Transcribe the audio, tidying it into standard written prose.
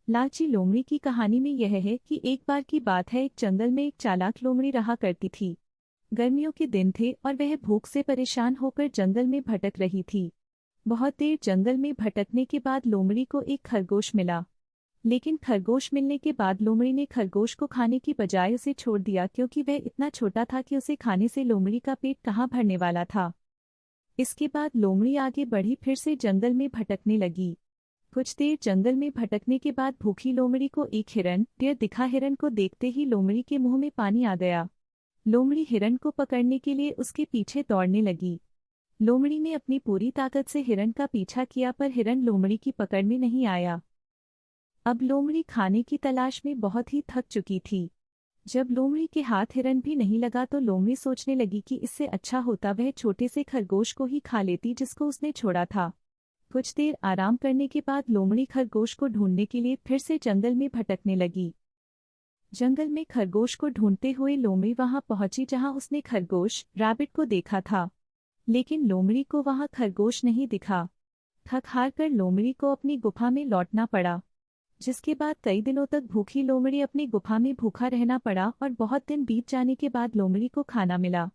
लालची लोमड़ी की कहानी में यह है कि एक बार की बात है, एक जंगल में एक चालाक लोमड़ी रहा करती थी। गर्मियों के दिन थे और वह भूख से परेशान होकर जंगल में भटक रही थी। बहुत देर जंगल में भटकने के बाद लोमड़ी को एक खरगोश मिला। लेकिन खरगोश मिलने के बाद लोमड़ी ने खरगोश को खाने की बजाय उसे छोड़ दिया, क्योंकि वह इतना छोटा था कि उसे खाने से लोमड़ी का पेट कहाँ भरने वाला था। इसके बाद लोमड़ी आगे बढ़ी, फिर से जंगल में भटकने लगी। कुछ देर जंगल में भटकने के बाद भूखी लोमड़ी को एक हिरन डेर दिखा। हिरन को देखते ही लोमड़ी के मुंह में पानी आ गया। लोमड़ी हिरन को पकड़ने के लिए उसके पीछे दौड़ने लगी। लोमड़ी ने अपनी पूरी ताकत से हिरन का पीछा किया, पर हिरन लोमड़ी की पकड़ में नहीं आया। अब लोमड़ी खाने की तलाश में बहुत ही थक चुकी थी। जब लोमड़ी के हाथ हिरन भी नहीं लगा तो लोमड़ी सोचने लगी कि इससे अच्छा होता वह छोटे से खरगोश को ही खा लेती जिसको उसने छोड़ा था। कुछ देर आराम करने के बाद लोमड़ी खरगोश को ढूंढने के लिए फिर से जंगल में भटकने लगी। जंगल में खरगोश को ढूंढते हुए लोमड़ी वहां पहुंची जहां उसने खरगोश रैबिट को देखा था। लेकिन लोमड़ी को वहां खरगोश नहीं दिखा। थक हार कर लोमड़ी को अपनी गुफा में लौटना पड़ा, जिसके बाद कई दिनों तक भूखी लोमड़ी अपनी गुफा में भूखा रहना पड़ा और बहुत दिन बीत जाने के बाद लोमड़ी को खाना मिला।